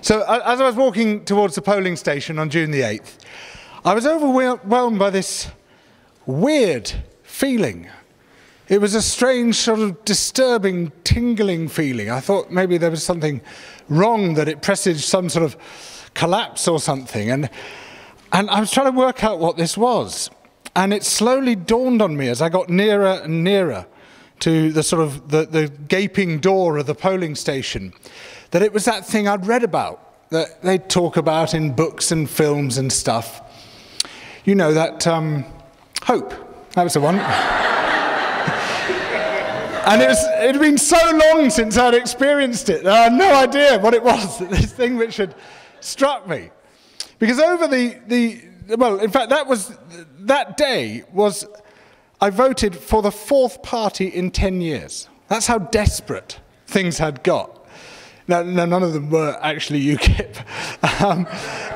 So as I was walking towards the polling station on June the 8th, I was overwhelmed by this weird feeling. It was a strange, sort of disturbing, tingling feeling. I thought maybe there was something wrong, that it presaged some sort of collapse or something. And I was trying to work out what this was. And it slowly dawned on me as I got nearer and nearer to the sort of the gaping door of the polling station, that it was that thing I'd read about, that they talk about in books and films and stuff. You know, that hope. That was the one. And it had been so long since I'd experienced it, I had no idea what it was, this thing which had struck me. Because over well, in fact, that day was, I voted for the fourth party in 10 years. That's how desperate things had got. Now, none of them were actually UKIP.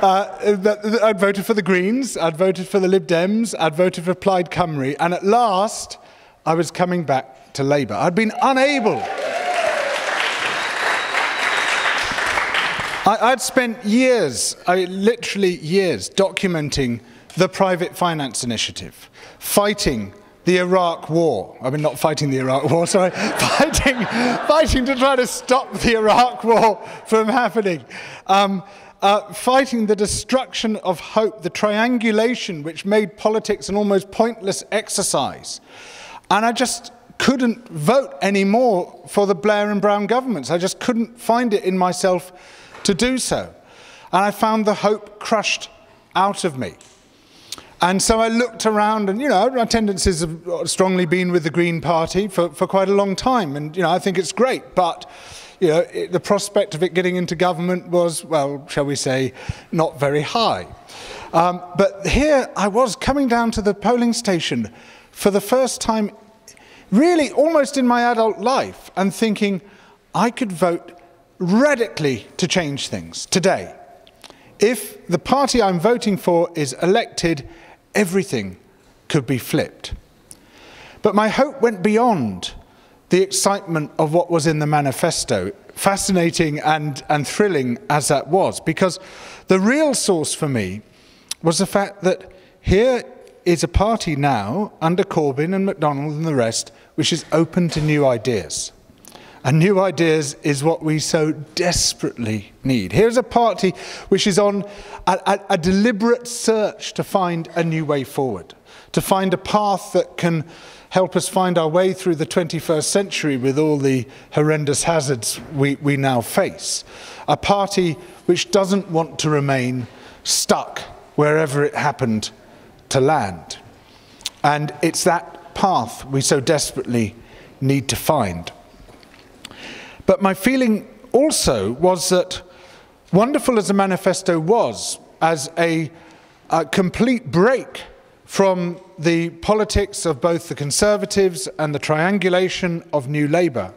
I'd voted for the Greens, I'd voted for the Lib Dems, I'd voted for Plaid Cymru, and at last, I was coming back to Labour. I'd been unable. I'd spent years, literally years, documenting the Private Finance Initiative, fighting the Iraq War. I mean, not fighting the Iraq War, sorry. Fighting to try to stop the Iraq War from happening. Fighting the destruction of hope, the triangulation which made politics an almost pointless exercise. And I just couldn't vote anymore for the Blair and Brown governments. I just couldn't find it in myself to do so. And I found the hope crushed out of me. And so I looked around, and, you know, my tendencies have strongly been with the Green Party for quite a long time. And, you know, I think it's great. But, you know, the prospect of it getting into government was, well, shall we say, not very high. But here I was coming down to the polling station for the first time, really almost in my adult life, and thinking I could vote radically to change things today. If the party I'm voting for is elected, everything could be flipped. But my hope went beyond the excitement of what was in the manifesto, fascinating and thrilling as that was, because the real source for me was the fact that here is a party now, under Corbyn and MacDonald and the rest, which is open to new ideas. And new ideas is what we so desperately need. Here's a party which is on a deliberate search to find a new way forward, to find a path that can help us find our way through the 21st century with all the horrendous hazards we now face. A party which doesn't want to remain stuck wherever it happened to land. And it's that path we so desperately need to find. But my feeling also was that, wonderful as the manifesto was, as a complete break from the politics of both the Conservatives and the triangulation of New Labour,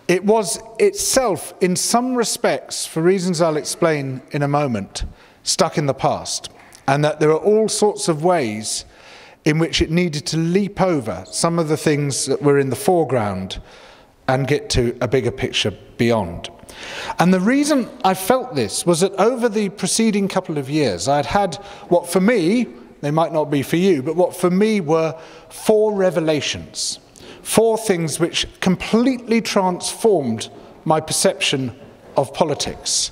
it was itself, in some respects, for reasons I'll explain in a moment, stuck in the past. And that there are all sorts of ways in which it needed to leap over some of the things that were in the foreground and get to a bigger picture beyond. And the reason I felt this was that over the preceding couple of years, I'd had what for me, they might not be for you, but what for me were 4 revelations, 4 things which completely transformed my perception of politics.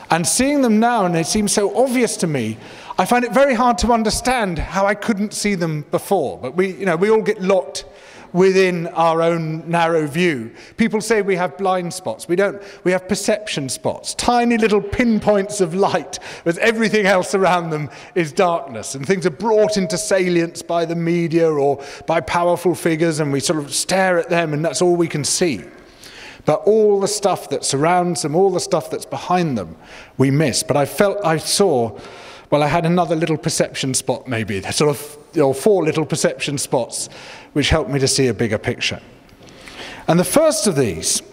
And seeing them now, and they seem so obvious to me, I find it very hard to understand how I couldn't see them before. But we all get locked within our own narrow view. People say we have blind spots. We don't. We have perception spots, tiny little pinpoints of light, as everything else around them is darkness. And things are brought into salience by the media or by powerful figures, and we sort of stare at them, and that's all we can see. But all the stuff that surrounds them, all the stuff that's behind them, we miss. But I felt I saw, well, I had another little perception spot maybe, sort of 4 little perception spots, which helped me to see a bigger picture. And the first of these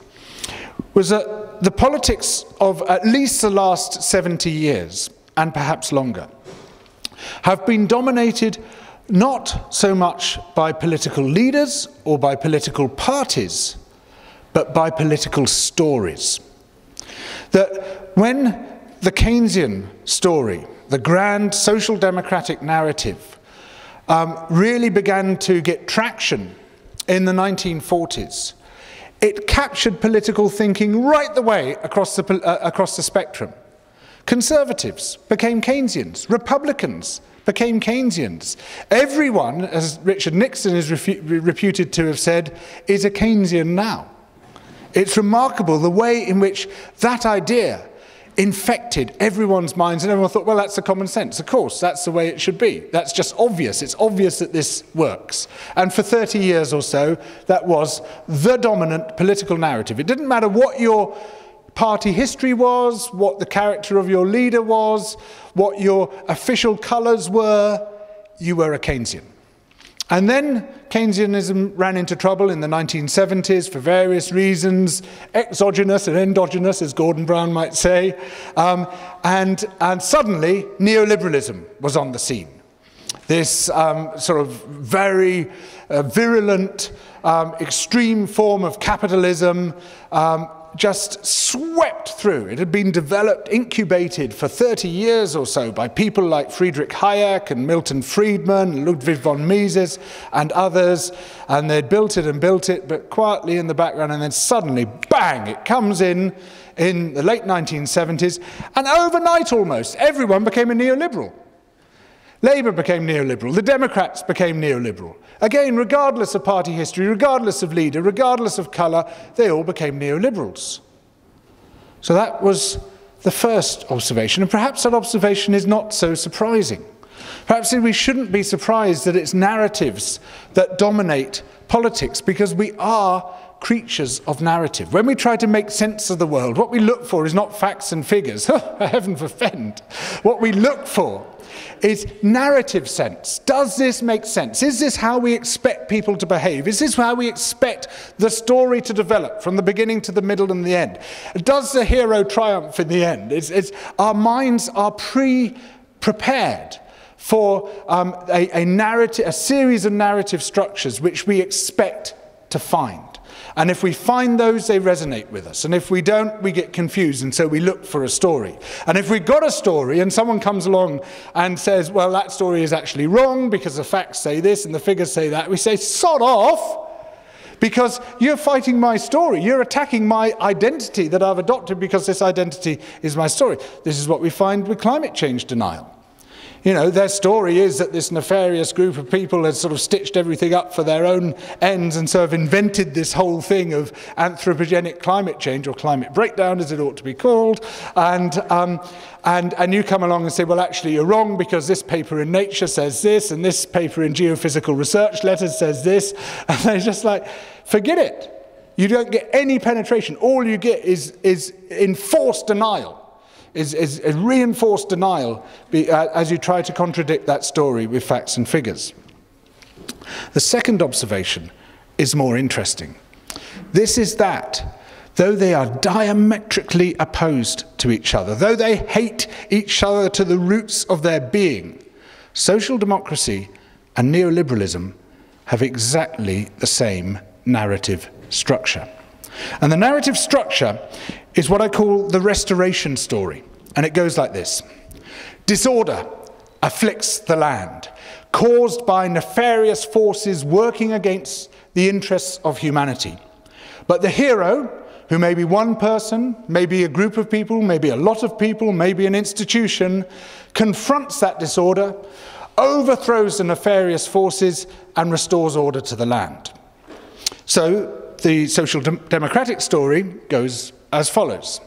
was that the politics of at least the last 70 years, and perhaps longer, have been dominated not so much by political leaders or by political parties, but by political stories. That when the Keynesian story, the grand social democratic narrative, really began to get traction in the 1940s, it captured political thinking right the way across the spectrum. Conservatives became Keynesians. Republicans became Keynesians. Everyone, as Richard Nixon is reputed to have said, is a Keynesian now. It's remarkable the way in which that idea infected everyone's minds, and everyone thought, well, that's the common sense. Of course, that's the way it should be. That's just obvious. It's obvious that this works. And for 30 years or so, that was the dominant political narrative. It didn't matter what your party history was, what the character of your leader was, what your official colours were, you were a Keynesian. And then Keynesianism ran into trouble in the 1970s for various reasons, exogenous and endogenous, as Gordon Brown might say, and suddenly neoliberalism was on the scene. This sort of very virulent, extreme form of capitalism just swept through. It had been developed, incubated for 30 years or so by people like Friedrich Hayek and Milton Friedman, Ludwig von Mises and others, and they'd built it, but quietly in the background, and then suddenly, bang, it comes in the late 1970s, and overnight almost, everyone became a neoliberal. Labour became neoliberal, the Democrats became neoliberal. Again, regardless of party history, regardless of leader, regardless of colour, they all became neoliberals. So that was the first observation, and perhaps that observation is not so surprising. Perhaps we shouldn't be surprised that it's narratives that dominate politics, because we are creatures of narrative. When we try to make sense of the world, what we look for is not facts and figures, heaven forfend. What we look for is narrative sense. Does this make sense? Is this how we expect people to behave? Is this how we expect the story to develop from the beginning to the middle and the end? Does the hero triumph in the end? Our minds are prepared for a series of narrative structures which we expect to find. And if we find those, they resonate with us. And if we don't, we get confused, and so we look for a story. And if we've got a story and someone comes along and says, well, that story is actually wrong because the facts say this and the figures say that, we say, sod off, because you're fighting my story. You're attacking my identity that I've adopted because this identity is my story. This is what we find with climate change denial. You know, their story is that this nefarious group of people has sort of stitched everything up for their own ends, and so have invented this whole thing of anthropogenic climate change, or climate breakdown as it ought to be called, and you come along and say, well, actually you're wrong because this paper in Nature says this, and this paper in Geophysical Research Letters says this, and they're just like, forget it. You don't get any penetration. All you get is enforced denial. Is a reinforced denial as you try to contradict that story with facts and figures. The second observation is more interesting. This is that, though they are diametrically opposed to each other, though they hate each other to the roots of their being, social democracy and neoliberalism have exactly the same narrative structure. And the narrative structure is what I call the restoration story. And it goes like this. Disorder afflicts the land, caused by nefarious forces working against the interests of humanity. But the hero, who may be one person, maybe a group of people, maybe a lot of people, maybe an institution, confronts that disorder, overthrows the nefarious forces, and restores order to the land. So the social democratic story goes as follows.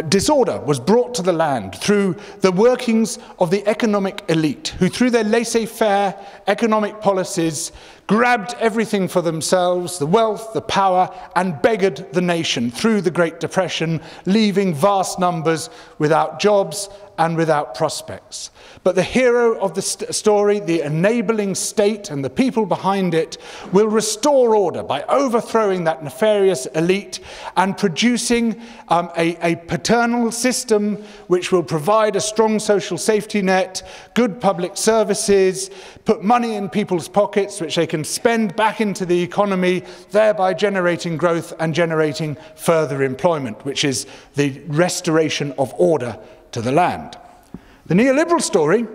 Disorder was brought to the land through the workings of the economic elite, who through their laissez-faire economic policies grabbed everything for themselves, the wealth, the power, and beggared the nation through the Great Depression, leaving vast numbers without jobs and without prospects. But the hero of the story, the enabling state and the people behind it, will restore order by overthrowing that nefarious elite and producing a paternal system which will provide a strong social safety net, good public services, put money in people's pockets which they can can spend back into the economy, thereby generating growth and generating further employment, which is the restoration of order to the land. The neoliberal story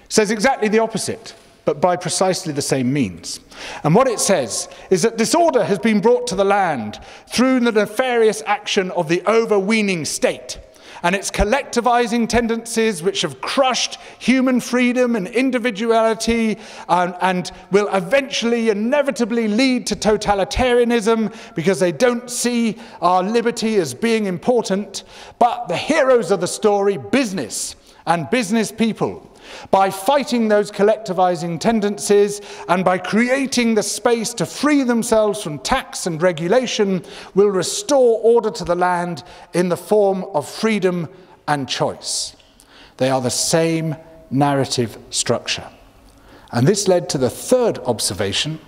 says exactly the opposite, but by precisely the same means. And what it says is that disorder has been brought to the land through the nefarious action of the overweening state and its collectivizing tendencies, which have crushed human freedom and individuality and will eventually, inevitably lead to totalitarianism because they don't see our liberty as being important. But the heroes of the story, business and business people, by fighting those collectivizing tendencies and by creating the space to free themselves from tax and regulation, will restore order to the land in the form of freedom and choice. They are the same narrative structure. And this led to the third observation,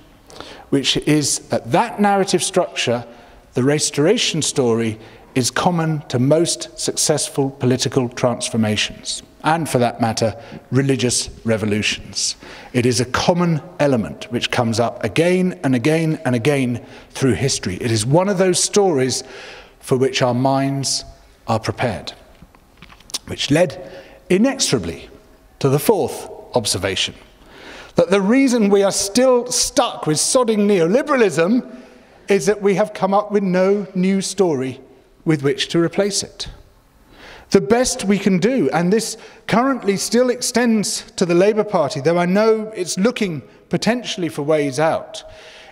which is that narrative structure, the restoration story, is common to most successful political transformations, and for that matter, religious revolutions. It is a common element which comes up again and again and again through history. It is one of those stories for which our minds are prepared, which led inexorably to the fourth observation, that the reason we are still stuck with sodding neoliberalism is that we have come up with no new story with which to replace it. The best we can do, and this currently still extends to the Labour Party, though I know it's looking potentially for ways out,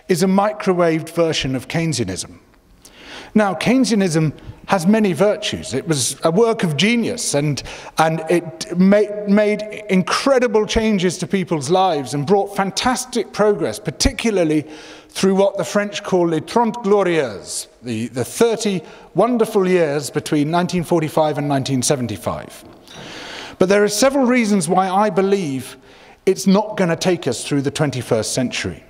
is a microwaved version of Keynesianism. Now, Keynesianism has many virtues. It was a work of genius, and it made incredible changes to people's lives and brought fantastic progress, particularly through what the French call les 30 glorieuses, the 30 wonderful years between 1945 and 1975. But there are several reasons why I believe it's not going to take us through the 21st century.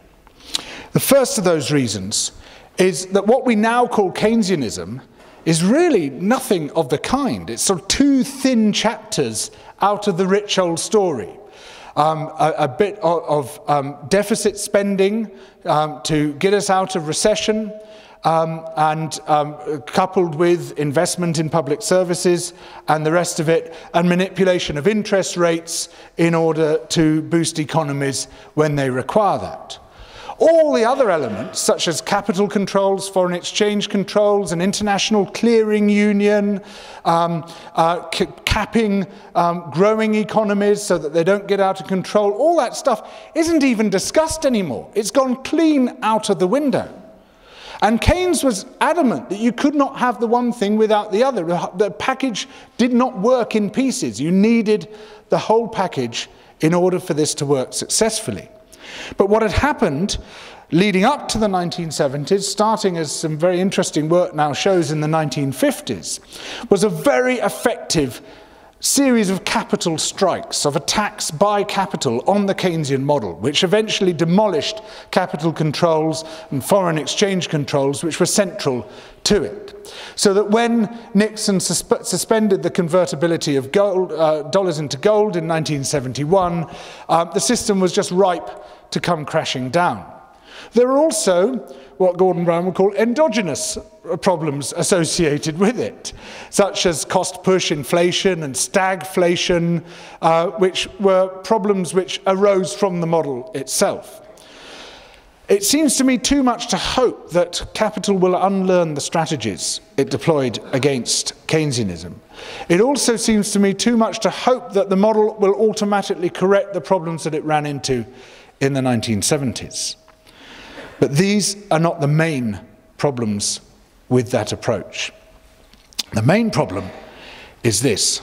The first of those reasons is that what we now call Keynesianism is really nothing of the kind. It's sort of two thin chapters out of the rich old story. A bit of deficit spending to get us out of recession, and coupled with investment in public services and the rest of it, and manipulation of interest rates in order to boost economies when they require that. All the other elements, such as capital controls, foreign exchange controls, an international clearing union, capping growing economies so that they don't get out of control, all that stuff isn't even discussed anymore. It's gone clean out of the window. And Keynes was adamant that you could not have the one thing without the other. The package did not work in pieces. You needed the whole package in order for this to work successfully. But what had happened leading up to the 1970s, starting as some very interesting work now shows in the 1950s, was a very effective series of capital strikes, of attacks by capital on the Keynesian model, which eventually demolished capital controls and foreign exchange controls, which were central to it. So that when Nixon suspended the convertibility of gold, dollars into gold in 1971, the system was just ripe to come crashing down. There are also what Gordon Brown would call endogenous problems associated with it, such as cost push inflation and stagflation, which were problems which arose from the model itself. It seems to me too much to hope that capital will unlearn the strategies it deployed against Keynesianism. It also seems to me too much to hope that the model will automatically correct the problems that it ran into in the 1970s. But these are not the main problems with that approach. The main problem is this,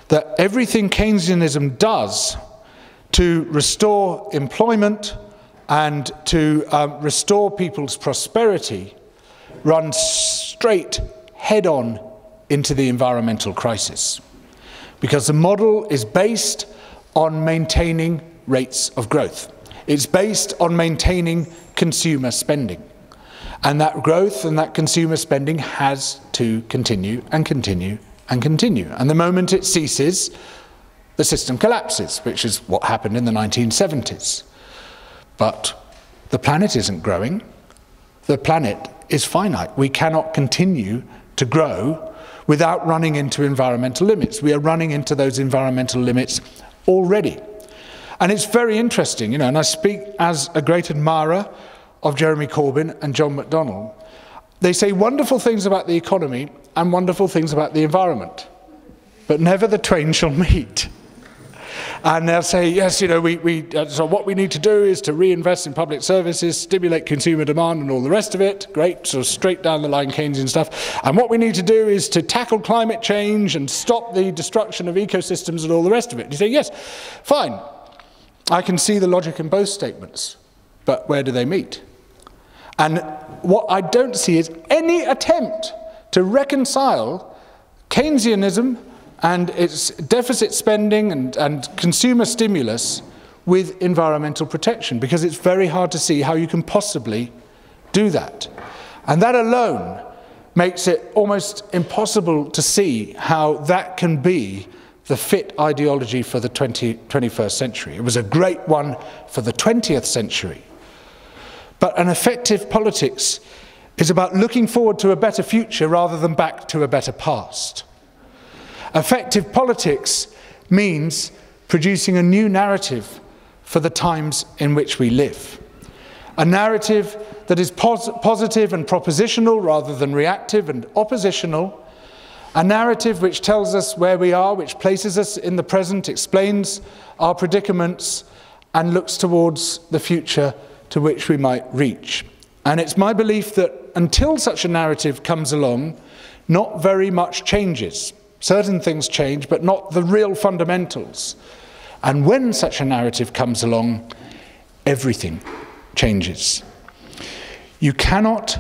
that everything Keynesianism does to restore employment and to restore people's prosperity runs straight head-on into the environmental crisis. Because the model is based on maintaining rates of growth. It's based on maintaining consumer spending. And that growth and that consumer spending has to continue and continue and continue. And the moment it ceases, the system collapses, which is what happened in the 1970s. But The planet isn't growing. The planet is finite. We cannot continue to grow without running into environmental limits. We are running into those environmental limits already. And it's very interesting, and I speak as a great admirer of Jeremy Corbyn and John McDonnell. They say wonderful things about the economy and wonderful things about the environment, but never the twain shall meet. And they'll say, yes, so what we need to do is to reinvest in public services, stimulate consumer demand and all the rest of it. Great, sort of straight down the line Keynesian stuff. And what we need to do is to tackle climate change and stop the destruction of ecosystems and all the rest of it. And you say, yes, fine. I can see the logic in both statements, but where do they meet? And what I don't see is any attempt to reconcile Keynesianism and its deficit spending and consumer stimulus with environmental protection, because it's very hard to see how you can possibly do that. And that alone makes it almost impossible to see how that can be the fit ideology for the 21st century. It was a great one for the 20th century. But an effective politics is about looking forward to a better future rather than back to a better past. Effective politics means producing a new narrative for the times in which we live. A narrative that is positive and propositional rather than reactive and oppositional. A narrative which tells us where we are, which places us in the present, explains our predicaments, and looks towards the future to which we might reach. And it's my belief that until such a narrative comes along, not very much changes. Certain things change, but not the real fundamentals. And when such a narrative comes along, everything changes. You cannot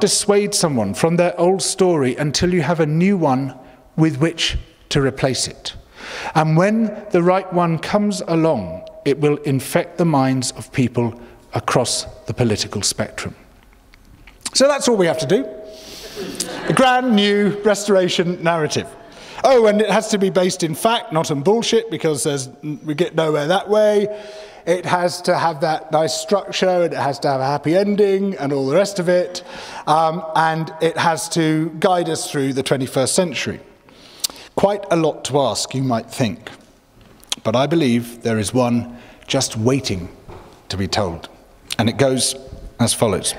dissuade someone from their old story until you have a new one with which to replace it. And when the right one comes along, it will infect the minds of people across the political spectrum. So that's all we have to do. A grand new restoration narrative. Oh, and it has to be based in fact, not on bullshit, because we get nowhere that way. It has to have that nice structure, it has to have a happy ending and all the rest of it. And it has to guide us through the 21st century. Quite a lot to ask, you might think. But I believe there is one just waiting to be told. And it goes as follows.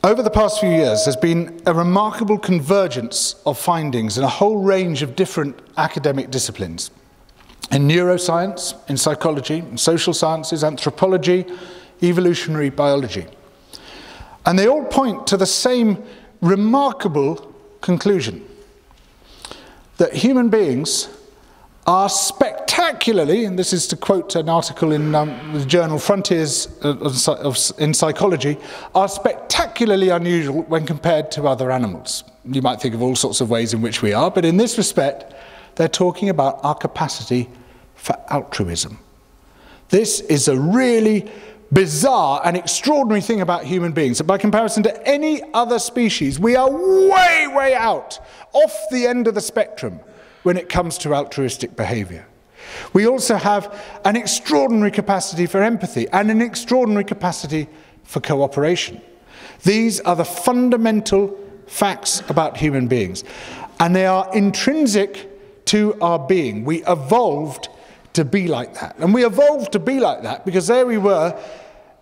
Over the past few years, there's been a remarkable convergence of findings in a whole range of different academic disciplines. In neuroscience, in psychology, in social sciences, anthropology, evolutionary biology. And they all point to the same remarkable conclusion, that human beings are spectacularly, and this is to quote an article in the journal Frontiers in Psychology, are spectacularly unusual when compared to other animals. You might think of all sorts of ways in which we are, but in this respect, they're talking about our capacity for altruism. This is a really bizarre and extraordinary thing about human beings, that by comparison to any other species, we are way, way out, off the end of the spectrum, when it comes to altruistic behavior. We also have an extraordinary capacity for empathy and an extraordinary capacity for cooperation. These are the fundamental facts about human beings, and they are intrinsic to our being. We evolved to be like that. And we evolved to be like that because there we were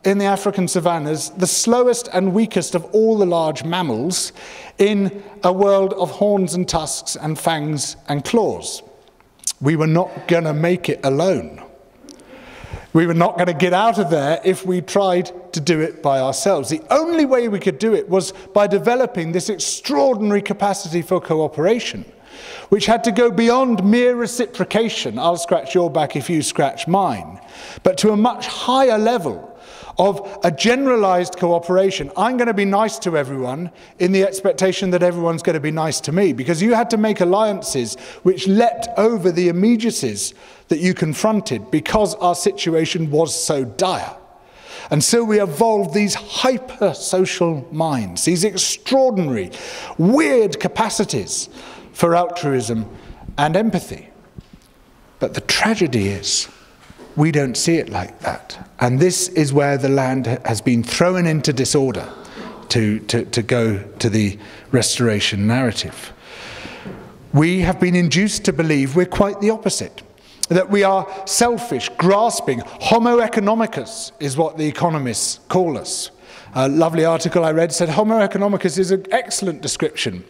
in the African savannas, the slowest and weakest of all the large mammals in a world of horns and tusks and fangs and claws. We were not going to make it alone. We were not going to get out of there if we tried to do it by ourselves. The only way we could do it was by developing this extraordinary capacity for cooperation, which had to go beyond mere reciprocation, I'll scratch your back if you scratch mine, but to a much higher level of a generalized cooperation. I'm going to be nice to everyone in the expectation that everyone's going to be nice to me, because you had to make alliances which leapt over the immediacies that you confronted because our situation was so dire. And so we evolved these hyper-social minds, these extraordinary, weird capacities for altruism and empathy. But the tragedy is, we don't see it like that. And this is where the land has been thrown into disorder to go to the restoration narrative. We have been induced to believe we're quite the opposite, that we are selfish, grasping. Homo economicus is what the economists call us. A lovely article I read said Homo economicus is an excellent description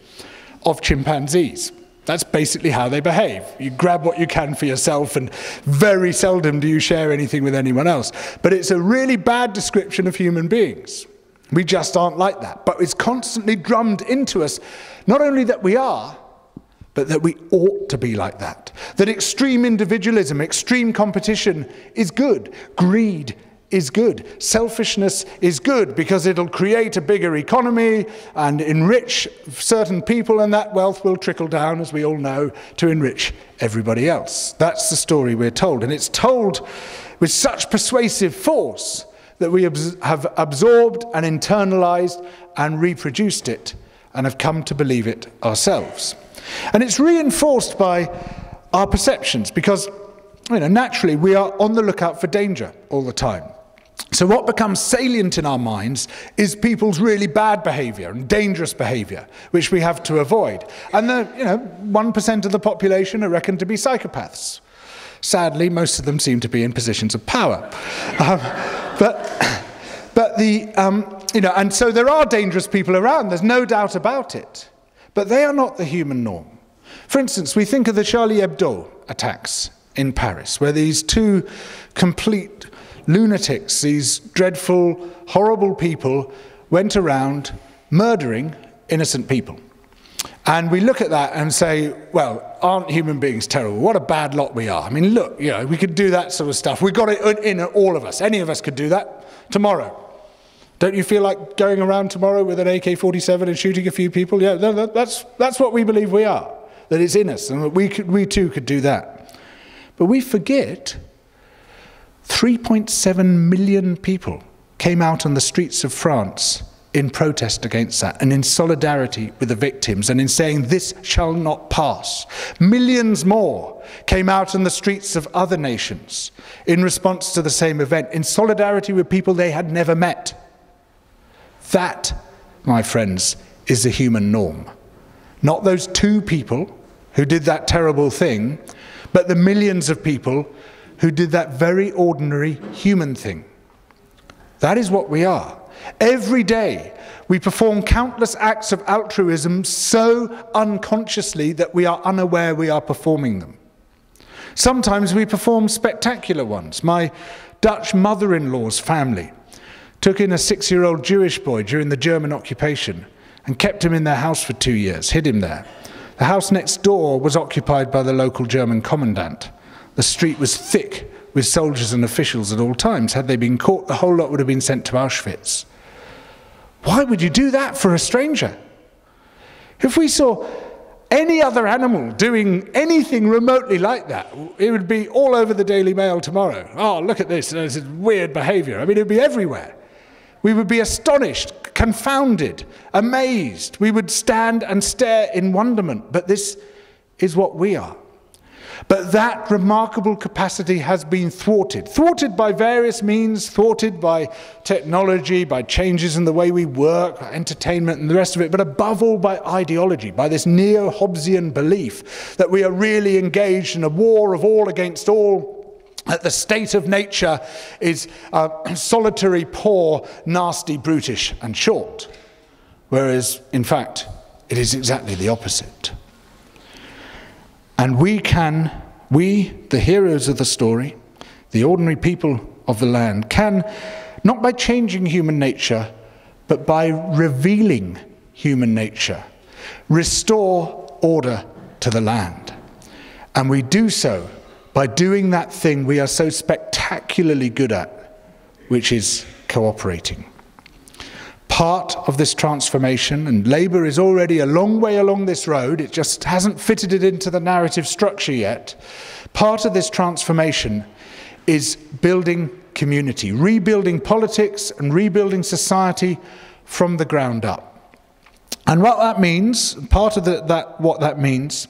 of chimpanzees. That's basically how they behave. You grab what you can for yourself, and very seldom do you share anything with anyone else. But it's a really bad description of human beings. We just aren't like that. But it's constantly drummed into us, not only that we are, but that we ought to be like that. That extreme individualism, extreme competition is good. Greed is good. Selfishness is good because it'll create a bigger economy and enrich certain people, and that wealth will trickle down, as we all know, to enrich everybody else. That's the story we're told, and it's told with such persuasive force that we have absorbed and internalized and reproduced it and have come to believe it ourselves. And it's reinforced by our perceptions because, naturally we are on the lookout for danger all the time. So what becomes salient in our minds is people's really bad behavior and dangerous behavior, which we have to avoid. And 1% of the population are reckoned to be psychopaths. Sadly, most of them seem to be in positions of power. And so there are dangerous people around, there's no doubt about it. But they are not the human norm. For instance, we think of the Charlie Hebdo attacks in Paris, where these two complete lunatics, these dreadful, horrible people, went around murdering innocent people. And we look at that and say, well, aren't human beings terrible? What a bad lot we are. I mean, look, we could do that sort of stuff. We've got it in all of us. Any of us could do that tomorrow. Don't you feel like going around tomorrow with an AK-47 and shooting a few people? Yeah, that's what we believe we are, that it's in us, and that we too could do that. But we forget 3.7 million people came out on the streets of France in protest against that and in solidarity with the victims and in saying this shall not pass. Millions more came out on the streets of other nations in response to the same event, in solidarity with people they had never met. That, my friends, is the human norm. Not those two people who did that terrible thing, but the millions of people who did that very ordinary human thing. That is what we are. Every day we perform countless acts of altruism so unconsciously that we are unaware we are performing them. Sometimes we perform spectacular ones. My Dutch mother-in-law's family took in a 6-year-old Jewish boy during the German occupation and kept him in their house for 2 years, hid him there. The house next door was occupied by the local German commandant. The street was thick with soldiers and officials at all times. Had they been caught, the whole lot would have been sent to Auschwitz. Why would you do that for a stranger? If we saw any other animal doing anything remotely like that, it would be all over the Daily Mail tomorrow. Oh, look at this, there's weird behavior. I mean, it would be everywhere. We would be astonished, confounded, amazed. We would stand and stare in wonderment. But this is what we are. But that remarkable capacity has been thwarted by various means, thwarted by technology, by changes in the way we work, entertainment and the rest of it, but above all by ideology, by this neo-Hobbesian belief that we are really engaged in a war of all against all, that the state of nature is solitary, poor, nasty, brutish and short, whereas in fact it is exactly the opposite. And we, the heroes of the story, the ordinary people of the land, can, not by changing human nature, but by revealing human nature, restore order to the land. And we do so by doing that thing we are so spectacularly good at, which is cooperating. Part of this transformation, and Labour is already a long way along this road, it just hasn't fitted it into the narrative structure yet. Part of this transformation is building community, rebuilding politics and rebuilding society from the ground up. And what that means, part of what that means,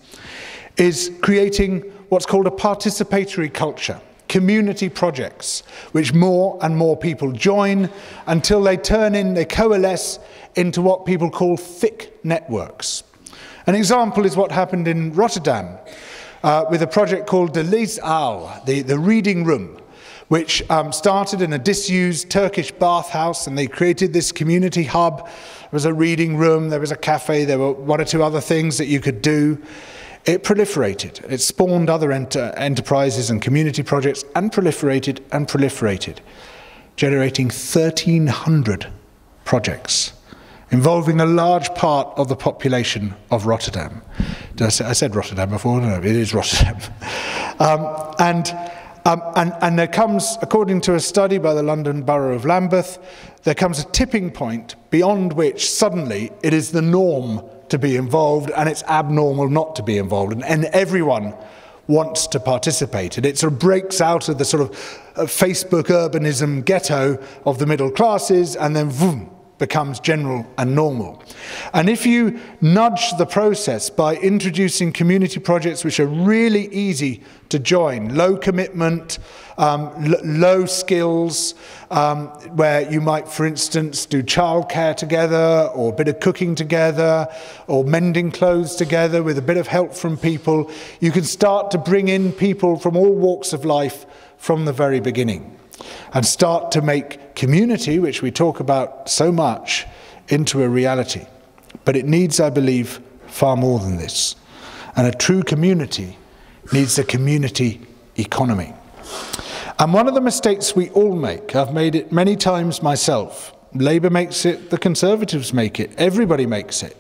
is creating what's called a participatory culture. community projects, which more and more people join until they coalesce into what people call thick networks. An example is what happened in Rotterdam with a project called De Leeszaal, the reading room, which started in a disused Turkish bathhouse, and they created this community hub. There was a reading room, there was a cafe, there were one or two other things that you could do. It proliferated. It spawned other enterprises and community projects, and proliferated, generating 1,300 projects, involving a large part of the population of Rotterdam. I said Rotterdam before? No, it is Rotterdam. And there comes, according to a study by the London Borough of Lambeth, there comes a tipping point beyond which suddenly it is the norm to be involved and it's abnormal not to be involved. And everyone wants to participate. And it sort of breaks out of the sort of Facebook urbanism ghetto of the middle classes, and then boom, becomes general and normal. And if you nudge the process by introducing community projects which are really easy to join, low commitment, low skills, where you might, for instance, do childcare together, or a bit of cooking together, or mending clothes together with a bit of help from people, you can start to bring in people from all walks of life from the very beginning, and start to make community, which we talk about so much, into a reality. But it needs, I believe, far more than this. And a true community needs a community economy. And one of the mistakes we all make, I've made it many times myself, Labour makes it, the Conservatives make it, everybody makes it,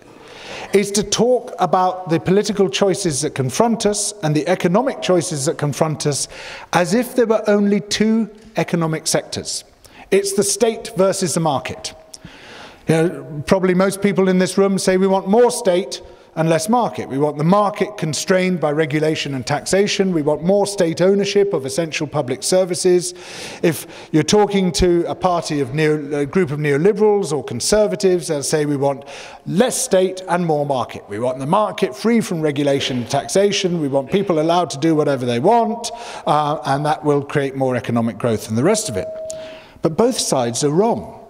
is to talk about the political choices that confront us and the economic choices that confront us as if there were only two economic sectors. It's the state versus the market. You know, probably most people in this room say we want more state and less market. We want the market constrained by regulation and taxation. We want more state ownership of essential public services. If you're talking to a party of a group of neoliberals or conservatives, they'll say we want less state and more market. We want the market free from regulation and taxation. We want people allowed to do whatever they want, and that will create more economic growth and the rest of it. But both sides are wrong,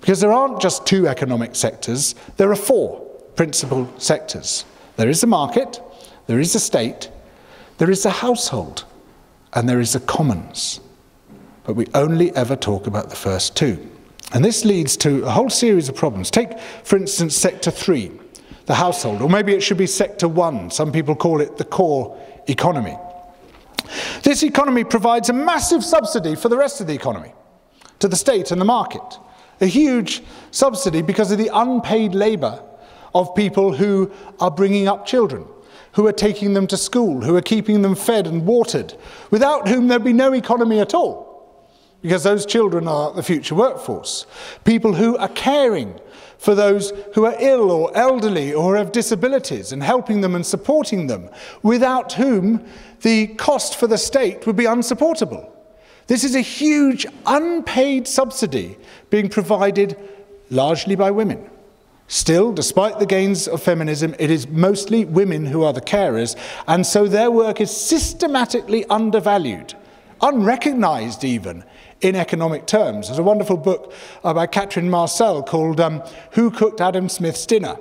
because there aren't just two economic sectors, there are four principal sectors. There is the market, there is the state, there is the household, and there is the commons. But we only ever talk about the first two. And this leads to a whole series of problems. Take, for instance, sector 3, the household, or maybe it should be sector 1. Some people call it the core economy. This economy provides a massive subsidy for the rest of the economy, to the state and the market. A huge subsidy because of the unpaid labour of people who are bringing up children, who are taking them to school, who are keeping them fed and watered, without whom there'd be no economy at all, because those children are the future workforce. People who are caring for those who are ill or elderly or have disabilities and helping them and supporting them, without whom the cost for the state would be unsupportable. This is a huge unpaid subsidy being provided largely by women. Still, despite the gains of feminism, it is mostly women who are the carers, and so their work is systematically undervalued, unrecognised even, in economic terms. There's a wonderful book by Catherine Marcel called Who Cooked Adam Smith's Dinner?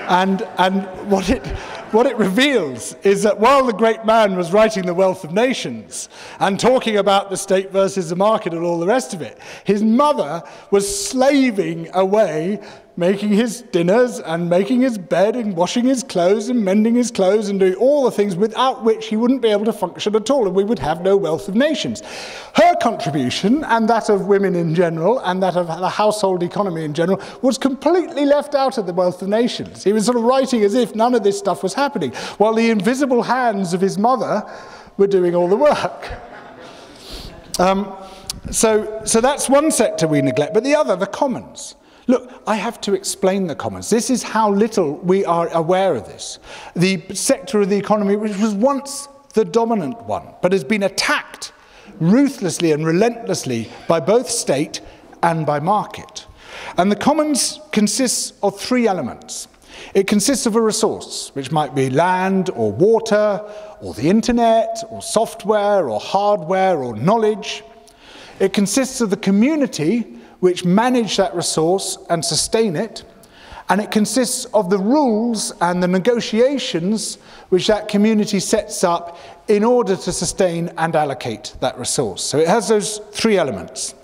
And what it reveals is that while the great man was writing The Wealth of Nations and talking about the state versus the market and all the rest of it, his mother was slaving away, making his dinners and making his bed and washing his clothes and mending his clothes and doing all the things without which he wouldn't be able to function at all, and we would have no wealth of nations. Her contribution, and that of women in general, and that of the household economy in general, was completely left out of the wealth of nations. He was sort of writing as if none of this stuff was happening, while the invisible hands of his mother were doing all the work. So that's one sector we neglect, but the other, the commons. Look, I have to explain the commons. This is how little we are aware of this. The sector of the economy which was once the dominant one, but has been attacked ruthlessly and relentlessly by both state and by market. And the commons consists of three elements. It consists of a resource, which might be land or water, or the internet, or software, or hardware, or knowledge. It consists of the community which manage that resource and sustain it, and it consists of the rules and the negotiations which that community sets up in order to sustain and allocate that resource. So it has those three elements.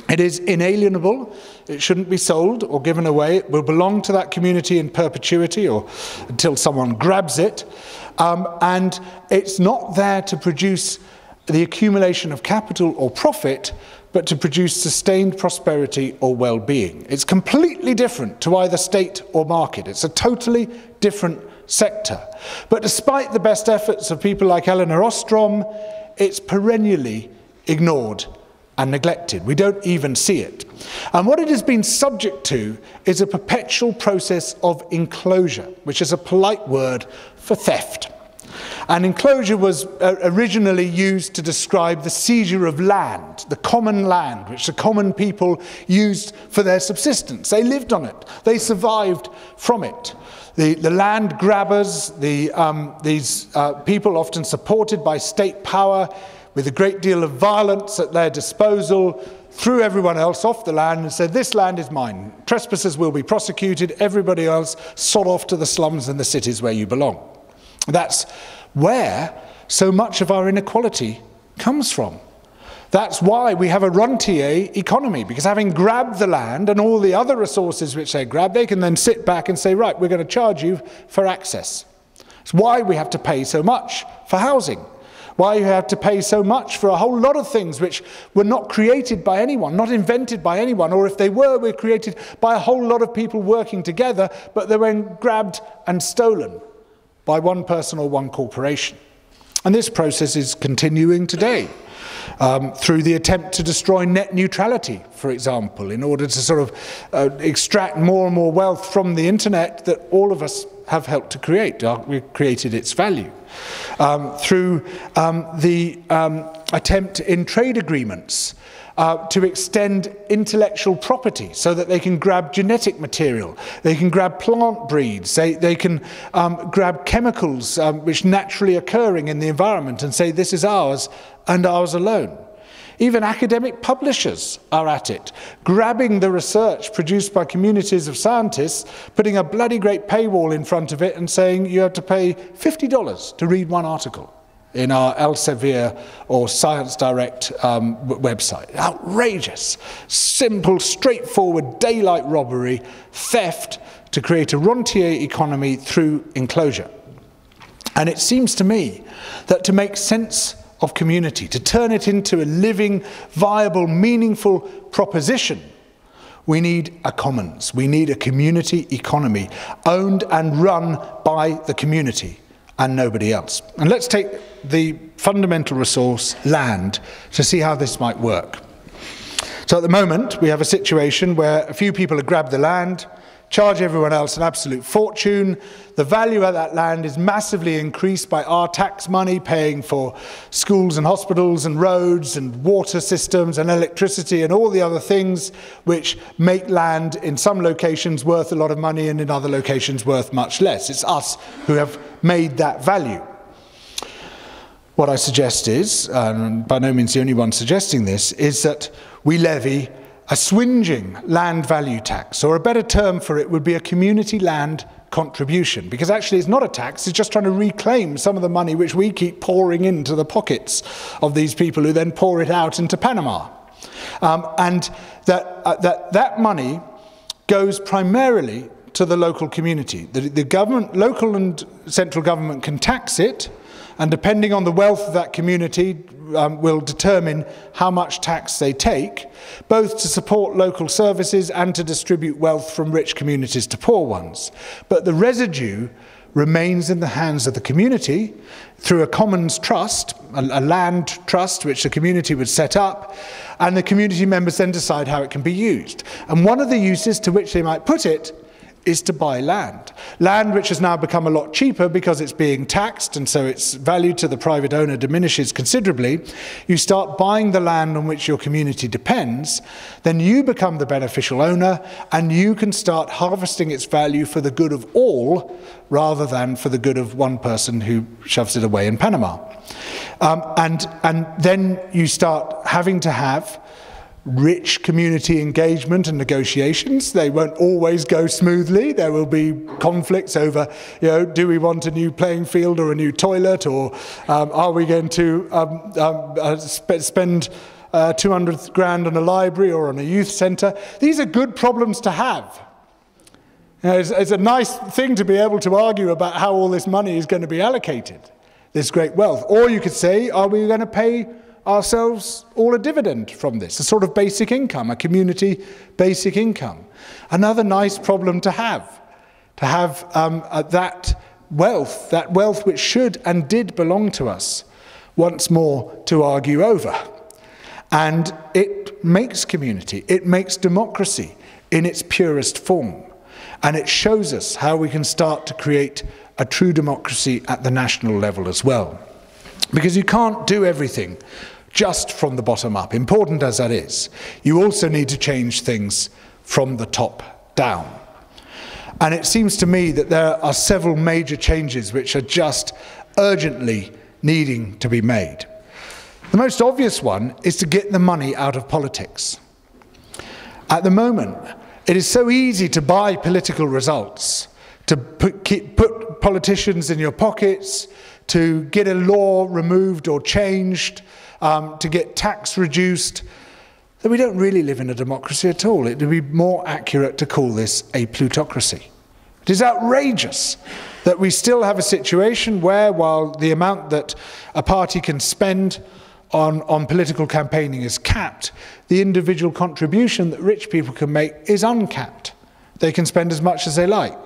It is inalienable. It shouldn't be sold or given away. It will belong to that community in perpetuity or until someone grabs it. And it's not there to produce the accumulation of capital or profit, but to produce sustained prosperity or well-being. It's completely different to either state or market. It's a totally different sector. But despite the best efforts of people like Elinor Ostrom, it's perennially ignored and neglected. We don't even see it. And what it has been subject to is a perpetual process of enclosure, which is a polite word for theft. And enclosure was originally used to describe the seizure of land, the common land, which the common people used for their subsistence. They lived on it. They survived from it. The land grabbers, these people often supported by state power, with a great deal of violence at their disposal, threw everyone else off the land and said, this land is mine. Trespassers will be prosecuted. Everybody else sod off to the slums and the cities where you belong. That's where so much of our inequality comes from. That's why we have a rentier economy, because having grabbed the land and all the other resources which they grab, they can then sit back and say, right, we're going to charge you for access. It's why we have to pay so much for housing. Why you have to pay so much for a whole lot of things which were not created by anyone, not invented by anyone, or if they were created by a whole lot of people working together, but they were grabbed and stolen by one person or one corporation. And this process is continuing today through the attempt to destroy net neutrality, for example, in order to sort of extract more and more wealth from the internet that all of us have helped to create. We've created its value. Through the attempt in trade agreements to extend intellectual property so that they can grab genetic material, they can grab plant breeds, they can grab chemicals which naturally occurring in the environment and say this is ours and ours alone. Even academic publishers are at it, grabbing the research produced by communities of scientists, putting a bloody great paywall in front of it and saying you have to pay $50 to read one article in our Elsevier or Science Direct website. Outrageous, simple, straightforward daylight robbery, theft to create a rentier economy through enclosure. And it seems to me that to make sense of community, to turn it into a living, viable, meaningful proposition, we need a commons. We need a community economy owned and run by the community and nobody else. And let's take the fundamental resource, land, to see how this might work. So at the moment, we have a situation where a few people have grabbed the land, charge everyone else an absolute fortune. The value of that land is massively increased by our tax money, paying for schools and hospitals and roads and water systems and electricity and all the other things which make land in some locations worth a lot of money and in other locations worth much less. It's us who have made that value. What I suggest is, and by no means the only one suggesting this, is that we levy a swinging land value tax, or a better term for it would be a community land contribution, because actually it's not a tax, it's just trying to reclaim some of the money which we keep pouring into the pockets of these people who then pour it out into Panama. And that money goes primarily to the local community. The government, local and central government can tax it, and depending on the wealth of that community will determine how much tax they take, both to support local services and to distribute wealth from rich communities to poor ones. But the residue remains in the hands of the community through a commons trust, a land trust which the community would set up, and the community members then decide how it can be used. And one of the uses to which they might put it is to buy land. Land which has now become a lot cheaper because it's being taxed, and so its value to the private owner diminishes considerably. You start buying the land on which your community depends, then you become the beneficial owner, and you can start harvesting its value for the good of all, rather than for the good of one person who shoves it away in Panama. And then you start having to have rich community engagement and negotiations. They won't always go smoothly. There will be conflicts over, do we want a new playing field or a new toilet, or are we going to spend 200 grand on a library or on a youth centre? These are good problems to have. It's a nice thing to be able to argue about how all this money is going to be allocated, this great wealth. Or you could say, are we going to pay ourselves all a dividend from this, a sort of basic income, a community basic income? Another nice problem to have that wealth which should and did belong to us, once more to argue over. And it makes community, it makes democracy in its purest form, and it shows us how we can start to create a true democracy at the national level as well. Because you can't do everything just from the bottom up, important as that is. You also need to change things from the top down. And it seems to me that there are several major changes which are just urgently needing to be made. The most obvious one is to get the money out of politics. At the moment, it is so easy to buy political results, to put politicians in your pockets, to get a law removed or changed, to get tax reduced, that we don't really live in a democracy at all. It would be more accurate to call this a plutocracy. It is outrageous that we still have a situation where, while the amount that a party can spend on political campaigning is capped, the individual contribution that rich people can make is uncapped. They can spend as much as they like,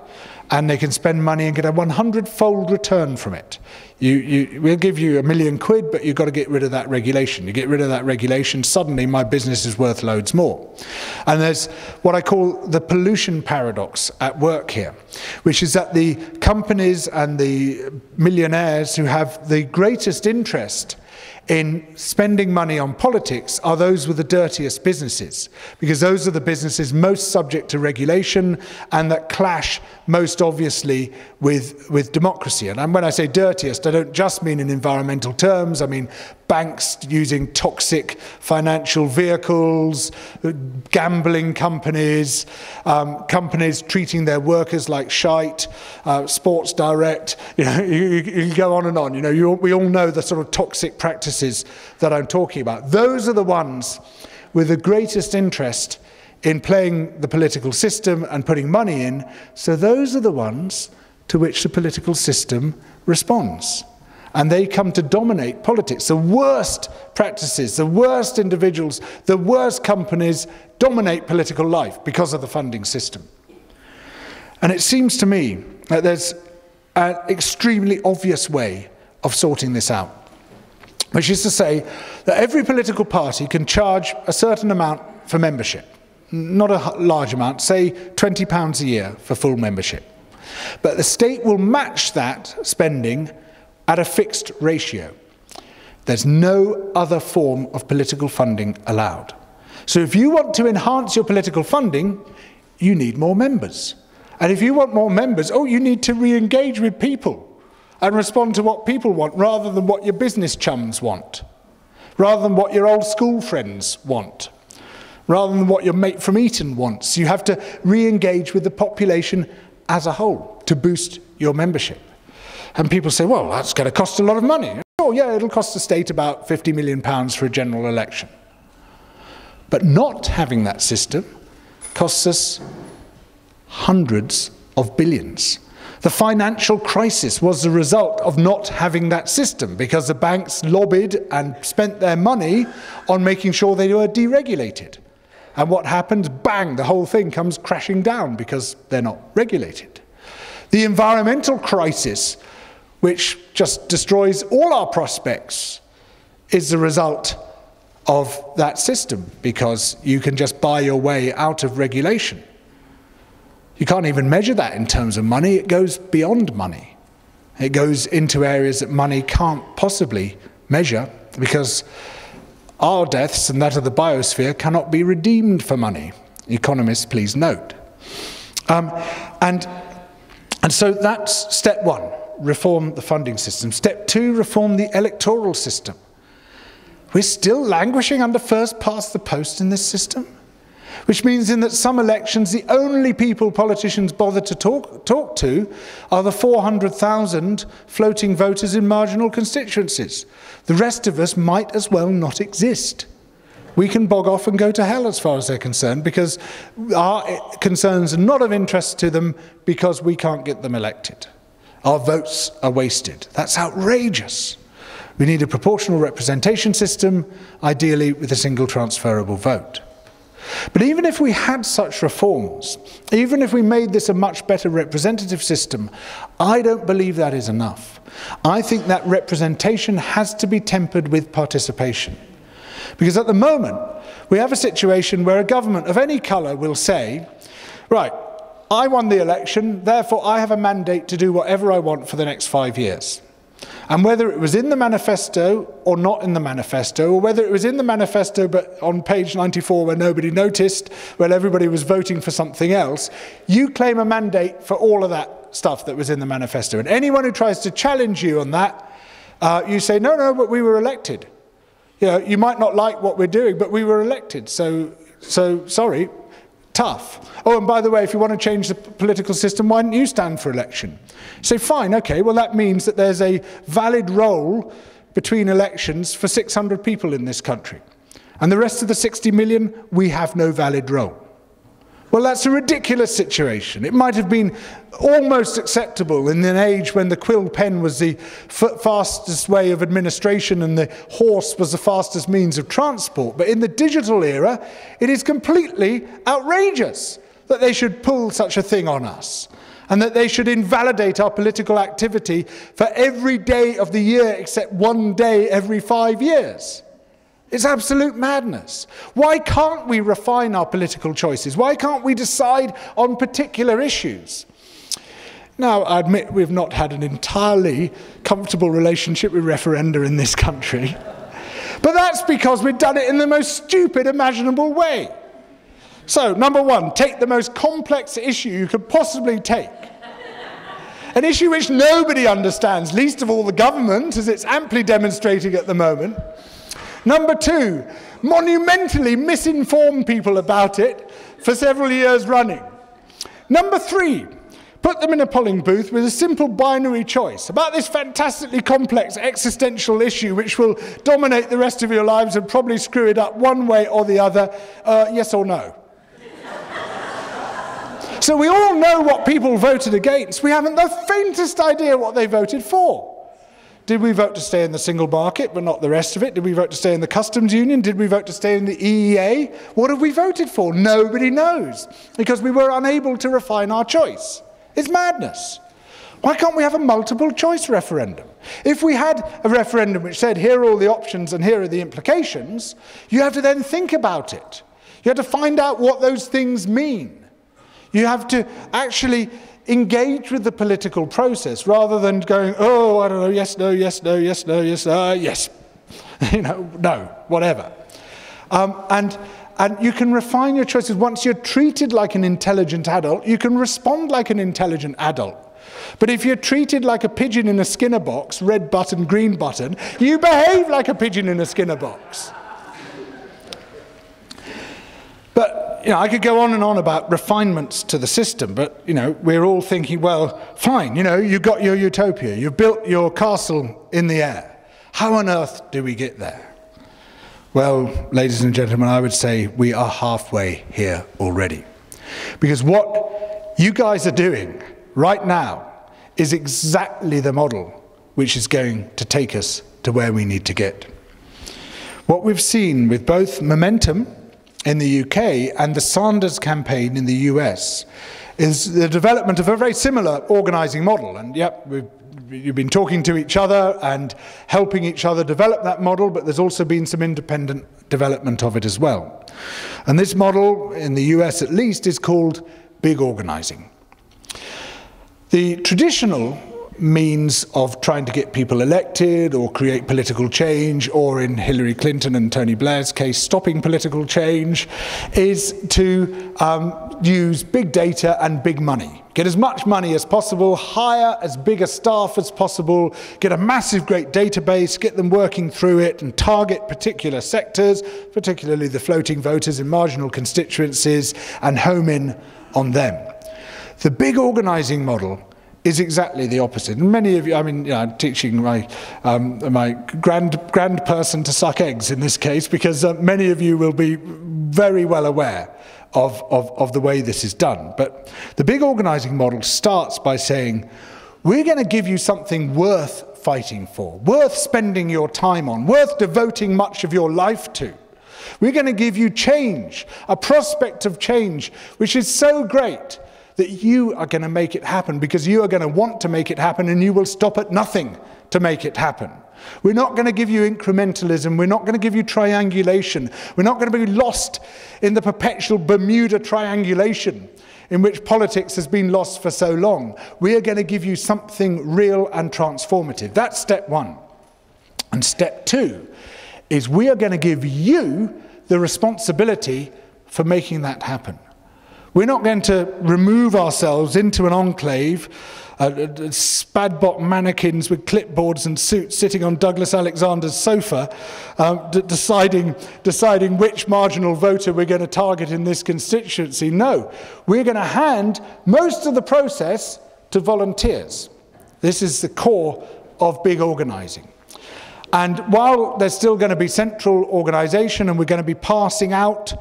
and they can spend money and get a 100-fold return from it. We'll give you £1 million, but you've got to get rid of that regulation. You get rid of that regulation, suddenly my business is worth loads more. And there's what I call the pollution paradox at work here, which is that the companies and the millionaires who have the greatest interest in spending money on politics are those with the dirtiest businesses, because those are the businesses most subject to regulation and that clash most obviously with democracy. And when I say dirtiest, I don't just mean in environmental terms. I mean banks using toxic financial vehicles, gambling companies, companies treating their workers like shite, Sports Direct, you go on and on. We all know the sort of toxic practices that I'm talking about. Those are the ones with the greatest interest in playing the political system and putting money in, so those are the ones to which the political system responds. And they come to dominate politics. The worst practices, the worst individuals, the worst companies dominate political life because of the funding system. And it seems to me that there's an extremely obvious way of sorting this out, which is to say that every political party can charge a certain amount for membership. Not a large amount, say £20 a year for full membership. But the state will match that spending at a fixed ratio. There's no other form of political funding allowed. So if you want to enhance your political funding, you need more members. And if you want more members, you need to re-engage with people and respond to what people want rather than what your business chums want, rather than what your old school friends want, rather than what your mate from Eton wants. You have to re-engage with the population as a whole to boost your membership. And people say, well, that's going to cost a lot of money. Oh, yeah, it'll cost the state about £50 million for a general election. But not having that system costs us hundreds of billions. The financial crisis was the result of not having that system, because the banks lobbied and spent their money on making sure they were deregulated. And what happens? Bang, the whole thing comes crashing down because they're not regulated. The environmental crisis, which just destroys all our prospects, is the result of that system, because you can just buy your way out of regulation. You can't even measure that in terms of money. It goes beyond money. It goes into areas that money can't possibly measure, because our deaths and that of the biosphere cannot be redeemed for money. Economists, please note. And so that's step one, reform the funding system. Step two, reform the electoral system. We're still languishing under first past the post in this system, which means in that some elections the only people politicians bother to talk to are the 400,000 floating voters in marginal constituencies. The rest of us might as well not exist. We can bog off and go to hell as far as they're concerned, because our concerns are not of interest to them because we can't get them elected. Our votes are wasted. That's outrageous. We need a proportional representation system, ideally with a single transferable vote. But even if we had such reforms, even if we made this a much better representative system, I don't believe that is enough. I think that representation has to be tempered with participation. Because at the moment, we have a situation where a government of any colour will say, right, I won the election, therefore I have a mandate to do whatever I want for the next 5 years. And whether it was in the manifesto or not in the manifesto, or whether it was in the manifesto but on page 94 where nobody noticed, where everybody was voting for something else, you claim a mandate for all of that stuff that was in the manifesto. And anyone who tries to challenge you on that, you say, no, but we were elected. You know, you might not like what we're doing, but we were elected, so sorry, tough. Oh, and by the way, if you want to change the political system, why don't you stand for election? So fine, okay, well that means that there's a valid role between elections for 600 people in this country. And the rest of the 60 million, we have no valid role. Well, that's a ridiculous situation. It might have been almost acceptable in an age when the quill pen was the fastest way of administration and the horse was the fastest means of transport. But in the digital era, it is completely outrageous that they should pull such a thing on us, and that they should invalidate our political activity for every day of the year except one day every 5 years. It's absolute madness. Why can't we refine our political choices? Why can't we decide on particular issues? Now, I admit we've not had an entirely comfortable relationship with referenda in this country, but that's because we've done it in the most stupid imaginable way. So, number one, take the most complex issue you could possibly take. An issue which nobody understands, least of all the government, as it's amply demonstrating at the moment. Number two, monumentally misinform people about it for several years running. Number three, put them in a polling booth with a simple binary choice about this fantastically complex existential issue which will dominate the rest of your lives and probably screw it up one way or the other, yes or no. So we all know what people voted against. We haven't the faintest idea what they voted for. Did we vote to stay in the single market, but not the rest of it? Did we vote to stay in the customs union? Did we vote to stay in the EEA? What have we voted for? Nobody knows, because we were unable to refine our choice. It's madness. Why can't we have a multiple choice referendum? If we had a referendum which said, here are all the options and here are the implications, you have to then think about it. You have to find out what those things mean. You have to actually engage with the political process rather than going, oh, I don't know, yes, no, yes, no, yes, no, yes, yes, you know, no, whatever. And you can refine your choices. Once you're treated like an intelligent adult, you can respond like an intelligent adult. But if you're treated like a pigeon in a Skinner box, red button, green button, you behave like a pigeon in a Skinner box. But you know, I could go on and on about refinements to the system, but you know, we're all thinking, well, fine, you know, you've got your utopia, you've built your castle in the air. How on earth do we get there? Well, ladies and gentlemen, I would say we are halfway here already. Because what you guys are doing right now is exactly the model which is going to take us to where we need to get. What we've seen with both Momentum in the UK and the Sanders campaign in the US is the development of a very similar organising model. And yep, you've been talking to each other and helping each other develop that model, but there's also been some independent development of it as well. And this model, in the US at least, is called big organising. The traditional means of trying to get people elected or create political change, or in Hillary Clinton and Tony Blair's case, stopping political change, is to use big data and big money. Get as much money as possible, hire as big a staff as possible, get a massive, great database, get them working through it, and target particular sectors, particularly the floating voters in marginal constituencies, and home in on them. The big organising model is exactly the opposite. And many of you, I mean, I'm teaching my grand person to suck eggs in this case, because many of you will be very well aware of the way this is done. But the big organising model starts by saying, we're going to give you something worth fighting for, worth spending your time on, worth devoting much of your life to. We're going to give you change, a prospect of change, which is so great that you are going to make it happen, because you are going to want to make it happen, and you will stop at nothing to make it happen. We're not going to give you incrementalism. We're not going to give you triangulation. We're not going to be lost in the perpetual Bermuda triangulation in which politics has been lost for so long. We are going to give you something real and transformative. That's step one. And step two is we are going to give you the responsibility for making that happen. We're not going to remove ourselves into an enclave, spadbot mannequins with clipboards and suits sitting on Douglas Alexander's sofa, deciding which marginal voter we're going to target in this constituency. No, we're going to hand most of the process to volunteers. This is the core of big organising. And while there's still going to be central organisation, and we're going to be passing out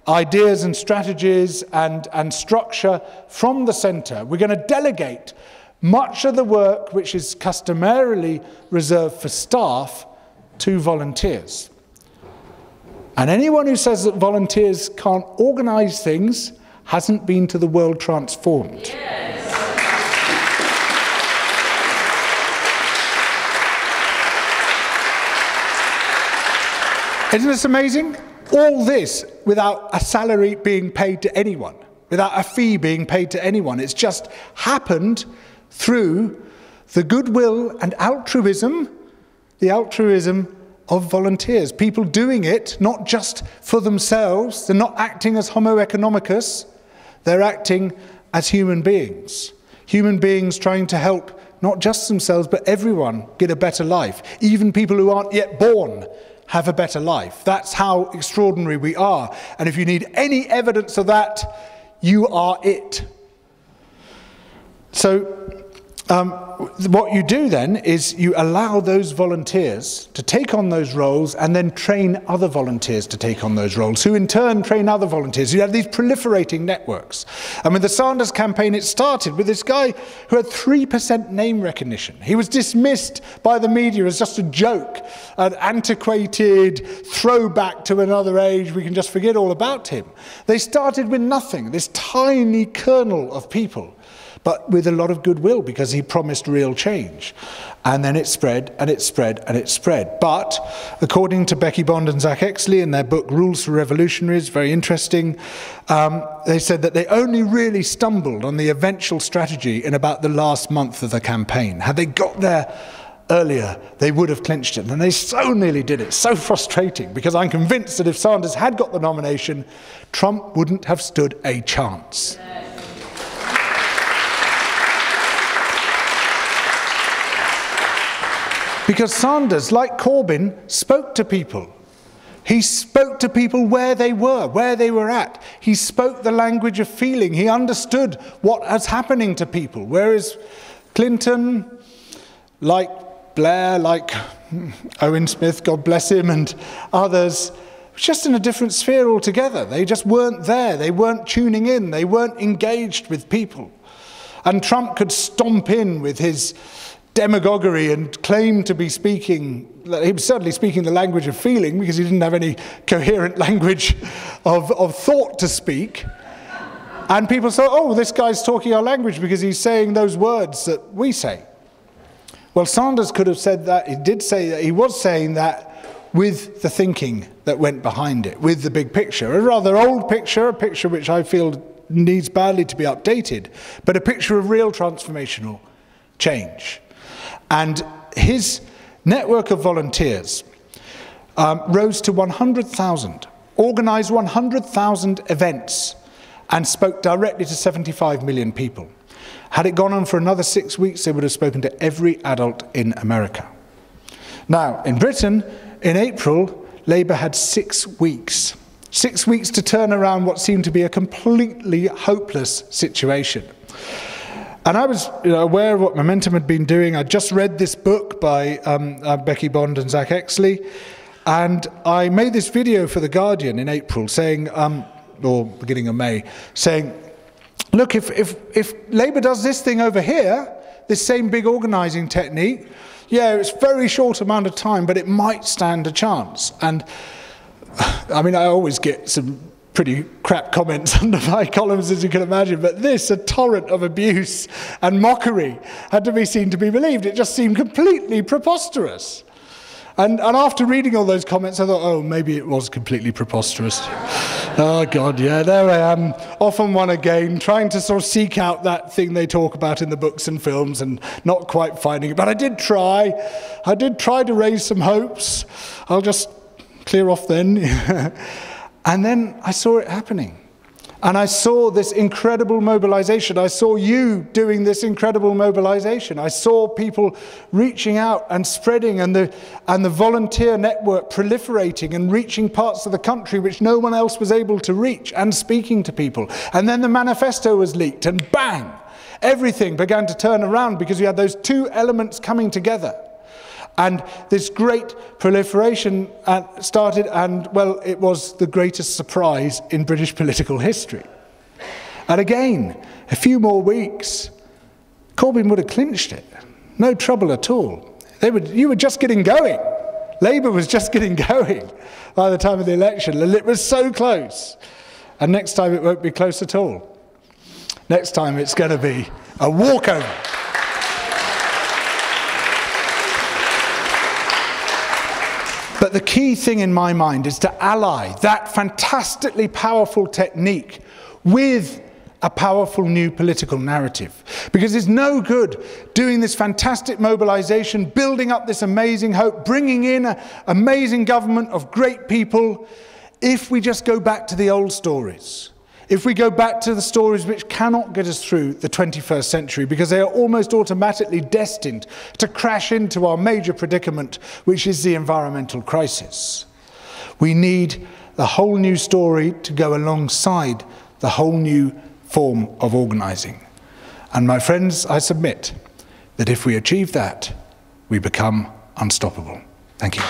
ideas and strategies and structure from the centre, we're going to delegate much of the work which is customarily reserved for staff to volunteers. And anyone who says that volunteers can't organise things hasn't been to the world transformed. Yes. Isn't this amazing? All this without a salary being paid to anyone, without a fee being paid to anyone. It's just happened through the goodwill and altruism, the altruism of volunteers. People doing it not just for themselves. They're not acting as homo economicus. They're acting as human beings. Human beings trying to help not just themselves, but everyone get a better life. Even people who aren't yet born have a better life. That's how extraordinary we are. And if you need any evidence of that, you are it. So what you do then is you allow those volunteers to take on those roles, and then train other volunteers to take on those roles, who in turn train other volunteers. You have these proliferating networks. And with the Sanders campaign, it started with this guy who had 3% name recognition. He was dismissed by the media as just a joke, an antiquated throwback to another age. We can just forget all about him. They started with nothing, this tiny kernel of people, but with a lot of goodwill, because he promised real change. And then it spread, and it spread, and it spread. But according to Becky Bond and Zach Exley in their book Rules for Revolutionaries, very interesting, they said that they only really stumbled on the eventual strategy in about the last month of the campaign. Had they got there earlier, they would have clinched it. And they so nearly did it. So frustrating, because I'm convinced that if Sanders had got the nomination, Trump wouldn't have stood a chance. Because Sanders, like Corbyn, spoke to people. He spoke to people where they were at. He spoke the language of feeling. He understood what was happening to people. Whereas Clinton, like Blair, like Owen Smith, God bless him, and others, was just in a different sphere altogether. They just weren't there. They weren't tuning in. They weren't engaged with people. And Trump could stomp in with his demagoguery and claim to be speaking, he was certainly speaking the language of feeling, because he didn't have any coherent language of thought to speak. And people say, oh, this guy's talking our language because he's saying those words that we say. Well, Sanders could have said that, he did say that, he was saying that with the thinking that went behind it, with the big picture. A rather old picture, a picture which I feel needs badly to be updated, but a picture of real transformational change. And his network of volunteers rose to 100,000, organised 100,000 events, and spoke directly to 75 million people. Had it gone on for another 6 weeks, they would have spoken to every adult in America. Now, in Britain, in April, Labour had 6 weeks. 6 weeks to turn around what seemed to be a completely hopeless situation. And I was aware of what Momentum had been doing. I just read this book by Becky Bond and Zach Exley, and I made this video for The Guardian in April, saying, or beginning of May, saying, look, if Labour does this thing over here, this same big organising technique, yeah, it's a very short amount of time, but it might stand a chance. And I mean, I always get some pretty crap comments under my columns, as you can imagine, but this, a torrent of abuse and mockery, had to be seen to be believed. It just seemed completely preposterous. And after reading all those comments, I thought, oh, maybe it was completely preposterous. Oh, God, yeah, there I am, off on one again, trying to sort of seek out that thing they talk about in the books and films and not quite finding it. But I did try. I did try to raise some hopes. I'll just clear off then. And then I saw it happening. And I saw this incredible mobilization. I saw you doing this incredible mobilization. I saw people reaching out and spreading, and the volunteer network proliferating and reaching parts of the country which no one else was able to reach, and speaking to people. And then the manifesto was leaked, and bang, everything began to turn around because you had those two elements coming together. And this great proliferation started, and, well, it was the greatest surprise in British political history. And again, a few more weeks, Corbyn would have clinched it. No trouble at all. You were just getting going. Labour was just getting going by the time of the election, and it was so close. And next time it won't be close at all. Next time it's going to be a walkover. But the key thing in my mind is to ally that fantastically powerful technique with a powerful new political narrative. Because it's no good doing this fantastic mobilization, building up this amazing hope, bringing in an amazing government of great people, if we just go back to the old stories. If we go back to the stories which cannot get us through the 21st century, because they are almost automatically destined to crash into our major predicament, which is the environmental crisis. We need the whole new story to go alongside the whole new form of organising. And my friends, I submit that if we achieve that, we become unstoppable. Thank you.